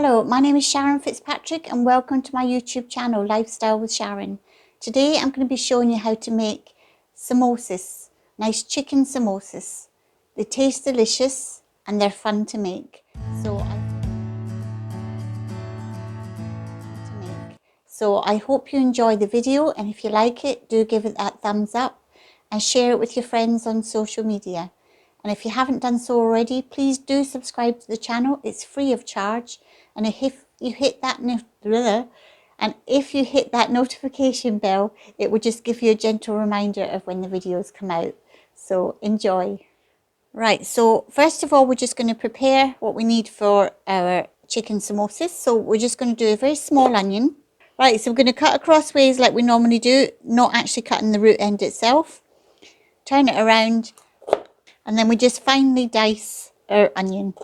Hello, my name is Sharon Fitzpatrick and welcome to my YouTube channel, Lifestyle with Sharon. Today I'm going to be showing you how to make samosas, nice chicken samosas. They taste delicious and they're fun to make. So I hope you enjoy the video, and if you like it, do give it that thumbs up and share it with your friends on social media. And if you haven't done so already, please do subscribe to the channel. It's free of charge. And if you hit that notification bell, it will just give you a gentle reminder of when the videos come out. So enjoy. Right, so first of all, we're just going to prepare what we need for our chicken samosas. So we're just going to do a very small onion. Right, so we're going to cut acrossways like we normally do, not actually cutting the root end itself. Turn it around, and then we just finely dice our onion.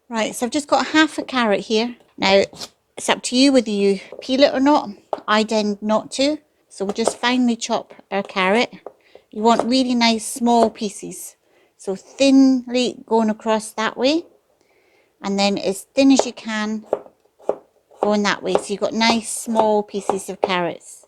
Right, so I've just got half a carrot here. Now, it's up to you whether you peel it or not. I tend not to, so we'll just finely chop our carrot. You want really nice small pieces, so thinly going across that way, and then as thin as you can going that way, so you've got nice small pieces of carrots.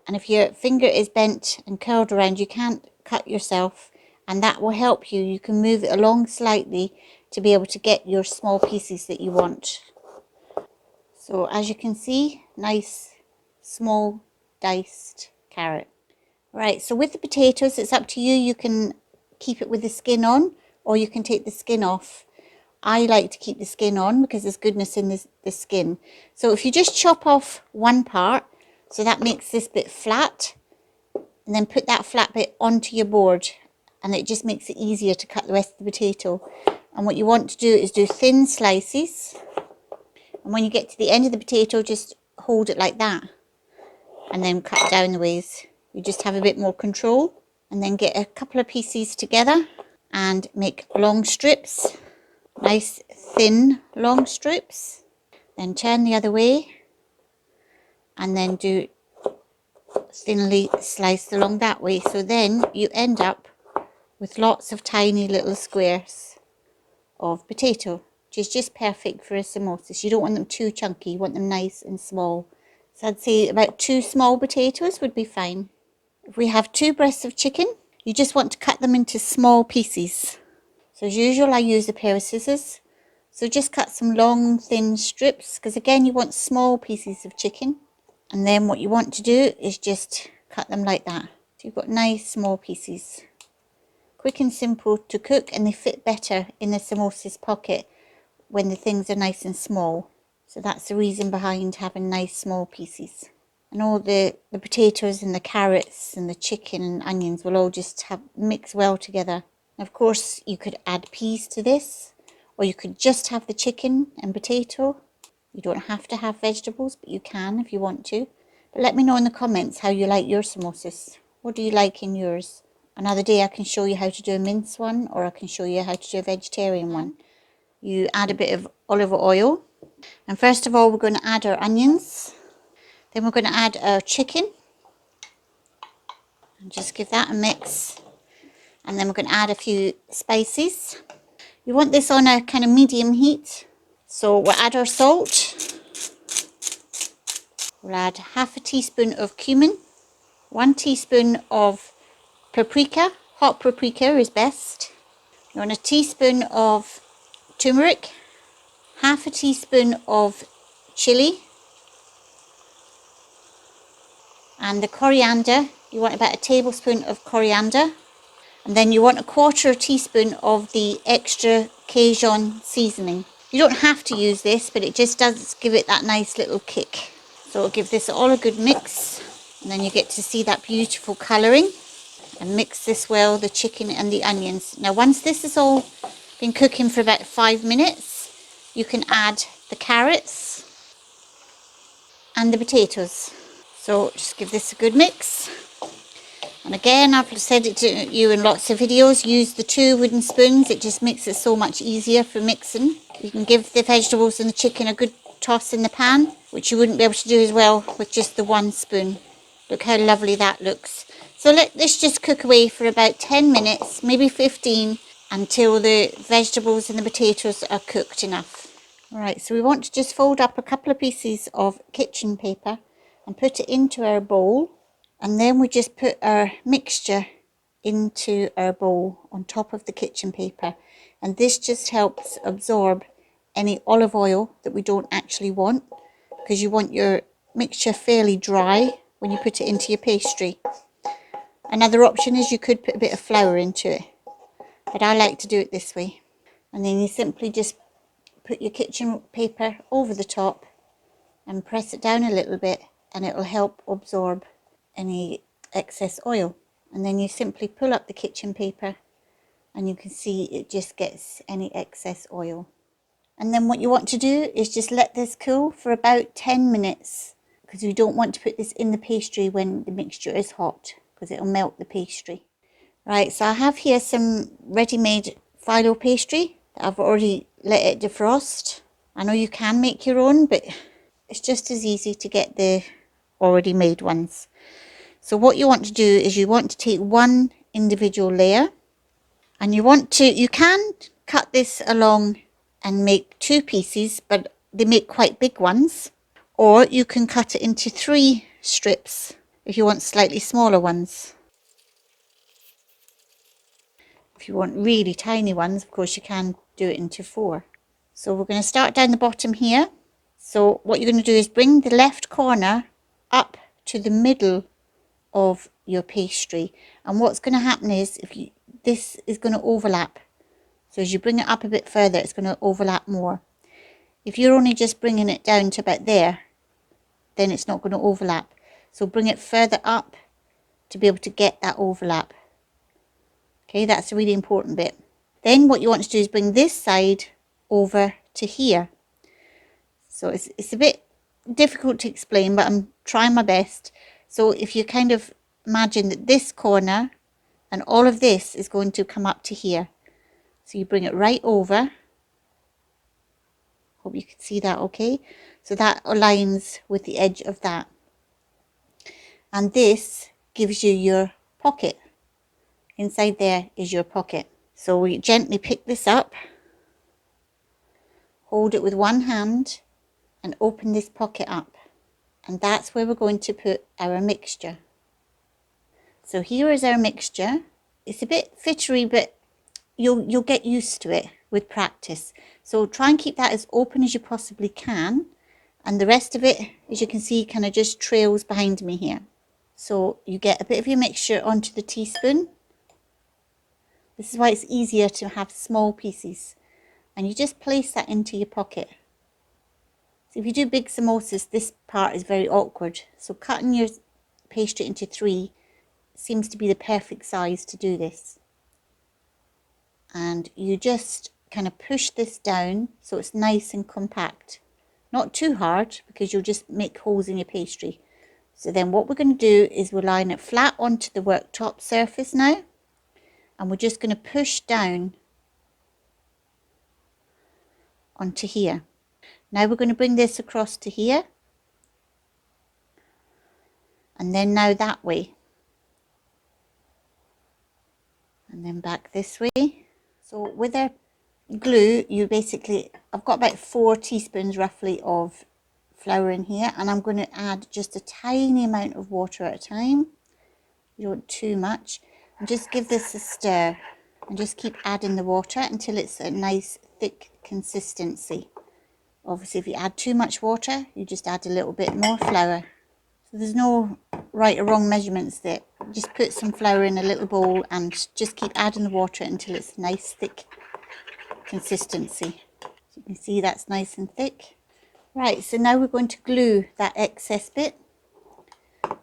And if your finger is bent and curled around, you can't cut yourself, and that will help you. You can move it along slightly to be able to get your small pieces that you want. So as you can see, nice small diced carrot. Right, so with the potatoes, it's up to you. You can keep it with the skin on, or you can take the skin off. I like to keep the skin on because there's goodness in the skin. So if you just chop off one part, so that makes this bit flat, and then put that flat bit onto your board, and it just makes it easier to cut the rest of the potato. And what you want to do is do thin slices, and when you get to the end of the potato, just hold it like that, and then cut down the ways. You just have a bit more control, and then get a couple of pieces together and make long strips. Nice thin long strips, then turn the other way and then do thinly sliced along that way. So then you end up with lots of tiny little squares of potato, which is just perfect for a samosa. You don't want them too chunky, you want them nice and small. So I'd say about 2 small potatoes would be fine. If we have 2 breasts of chicken, you just want to cut them into small pieces. So as usual, I use a pair of scissors. So just cut some long, thin strips, because again, you want small pieces of chicken. And then what you want to do is just cut them like that. So you've got nice, small pieces. Quick and simple to cook, and they fit better in the samosa's pocket when the things are nice and small. So that's the reason behind having nice, small pieces. And all the potatoes and the carrots and the chicken and onions will all just mix well together. Of course, you could add peas to this, or you could just have the chicken and potato. You don't have to have vegetables, but you can if you want to. But let me know in the comments how you like your samosas. What do you like in yours? Another day I can show you how to do a mince one, or I can show you how to do a vegetarian one. You add a bit of olive oil. And first of all, we're going to add our onions. Then we're going to add our chicken. And just give that a mix. And then we're going to add a few spices. You want this on a kind of medium heat. So we'll add our salt. We'll add half a teaspoon of cumin. 1 teaspoon of paprika. Hot paprika is best. You want a teaspoon of turmeric. Half a teaspoon of chili. And the coriander, you want about a tablespoon of coriander. And then you want a 1/4 teaspoon of the extra Cajun seasoning. You don't have to use this, but it just does give it that nice little kick. So it'll give this all a good mix. And then you get to see that beautiful colouring. And mix this well, the chicken and the onions. Now once this has all been cooking for about 5 minutes, you can add the carrots and the potatoes. So just give this a good mix. And again, I've said it to you in lots of videos, use the 2 wooden spoons. It just makes it so much easier for mixing. You can give the vegetables and the chicken a good toss in the pan, which you wouldn't be able to do as well with just the 1 spoon. Look how lovely that looks. So let this just cook away for about 10 minutes, maybe 15. until the vegetables and the potatoes are cooked enough. Right, so we want to just fold up a couple of pieces of kitchen paper and put it into our bowl, and then we just put our mixture into our bowl on top of the kitchen paper, and this just helps absorb any olive oil that we don't actually want, because you want your mixture fairly dry when you put it into your pastry. Another option is you could put a bit of flour into it, but I like to do it this way. And then you simply just put your kitchen paper over the top and press it down a little bit, and it will help absorb any excess oil. And then you simply pull up the kitchen paper and you can see it just gets any excess oil. And then what you want to do is just let this cool for about 10 minutes, because you don't want to put this in the pastry when the mixture is hot, because it'll melt the pastry. Right, so I have here some ready-made Filo pastry that I've already let it defrost. I know you can make your own, but it's just as easy to get the already made ones. So what you want to do is you want to take one individual layer, and you can cut this along and make 2 pieces, but they make quite big ones. Or you can cut it into 3 strips if you want slightly smaller ones. If you want really tiny ones, of course, you can do it into 4. So we're going to start down the bottom here. So what you're going to do is bring the left corner up to the middle of your pastry. And what's going to happen is this is going to overlap. So as you bring it up a bit further, it's going to overlap more. If you're only just bringing it down to about there, then it's not going to overlap. So bring it further up to be able to get that overlap. Okay, that's a really important bit. Then what you want to do is bring this side over to here. So it's a bit difficult to explain, but I'm trying my best. So if you kind of imagine that this corner and all of this is going to come up to here. So you bring it right over. Hope you can see that okay. So that aligns with the edge of that. And this gives you your pocket. Inside there is your pocket. So we gently pick this up, hold it with one hand and open this pocket up. And that's where we're going to put our mixture. So here is our mixture. It's a bit fittery, but you'll get used to it with practice. So try and keep that as open as you possibly can. And the rest of it, as you can see, kind of just trails behind me here. So you get a bit of your mixture onto the teaspoon. This is why it's easier to have small pieces. And you just place that into your pocket. So if you do big samosas, this part is very awkward. So cutting your pastry into 3 seems to be the perfect size to do this. And you just kind of push this down so it's nice and compact. Not too hard, because you'll just make holes in your pastry. So then what we're going to do is we'll line it flat onto the worktop surface now. And we're just going to push down onto here. Now we're going to bring this across to here. And then now that way. And then back this way. So with our glue, I've got about 4 teaspoons roughly of flour in here, and I'm going to add just a tiny amount of water at a time. You don't want too much. And just give this a stir and just keep adding the water until it's a nice thick consistency. Obviously if you add too much water, you just add a little bit more flour. So there's no right or wrong measurements there. Just put some flour in a little bowl and just keep adding the water until it's nice thick consistency. So you can see that's nice and thick. Right, so now we're going to glue that excess bit.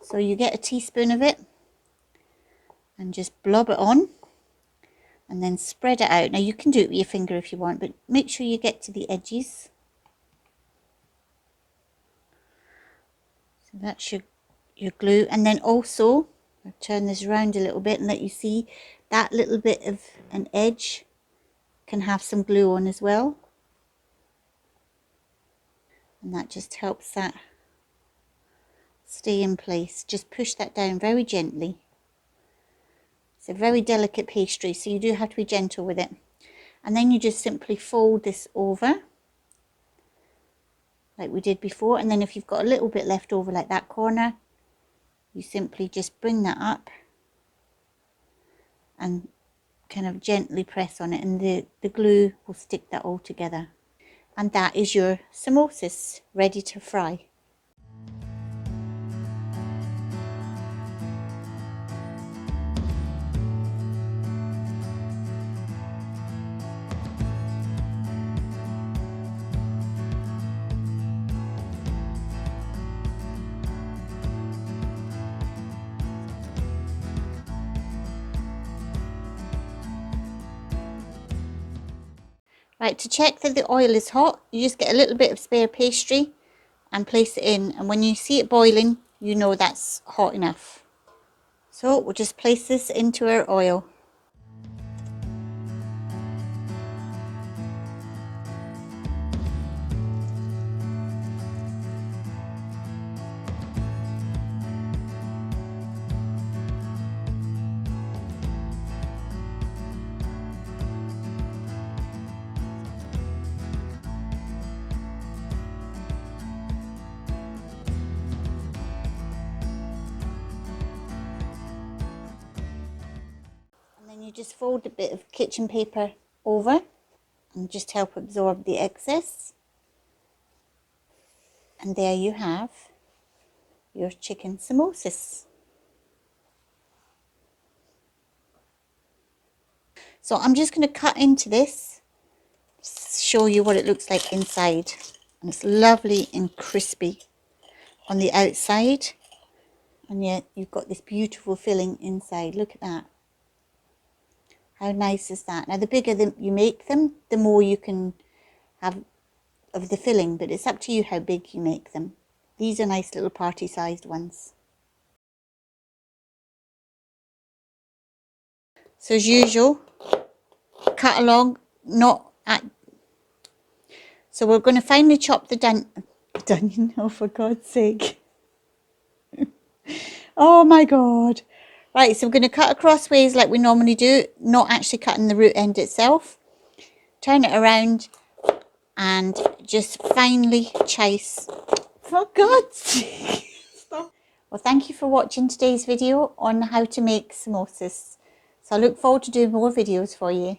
So you get a teaspoon of it and just blob it on and then spread it out. Now you can do it with your finger if you want, but make sure you get to the edges. So that's your glue. And then also, I'll turn this around a little bit and let you see that little bit of an edge can have some glue on as well. And that just helps that stay in place. Just push that down very gently. It's a very delicate pastry, so you do have to be gentle with it. And then you just simply fold this over like we did before, and then if you've got a little bit left over like that corner, you simply just bring that up and kind of gently press on it, and the glue will stick that all together. And that is your samosas ready to fry. Right, to check that the oil is hot, you just get a little bit of spare pastry and place it in, and when you see it boiling, you know that's hot enough. So we'll just place this into our oil. And then you just fold a bit of kitchen paper over and just help absorb the excess. And there you have your chicken samosas. So I'm just going to cut into this, show you what it looks like inside. And it's lovely and crispy on the outside, and yet you've got this beautiful filling inside. Look at that. How nice is that? Now the bigger you make them, the more you can have of the filling, but it's up to you how big you make them. These are nice little party sized ones. So as usual, cut along, not at... So we're going to finally chop the onion, oh for God's sake. Oh my God. Right, so we're going to cut acrossways like we normally do, not actually cutting the root end itself. Turn it around and just finely chice. For God's sake. Stop. Well, thank you for watching today's video on how to make samosas. So I look forward to doing more videos for you.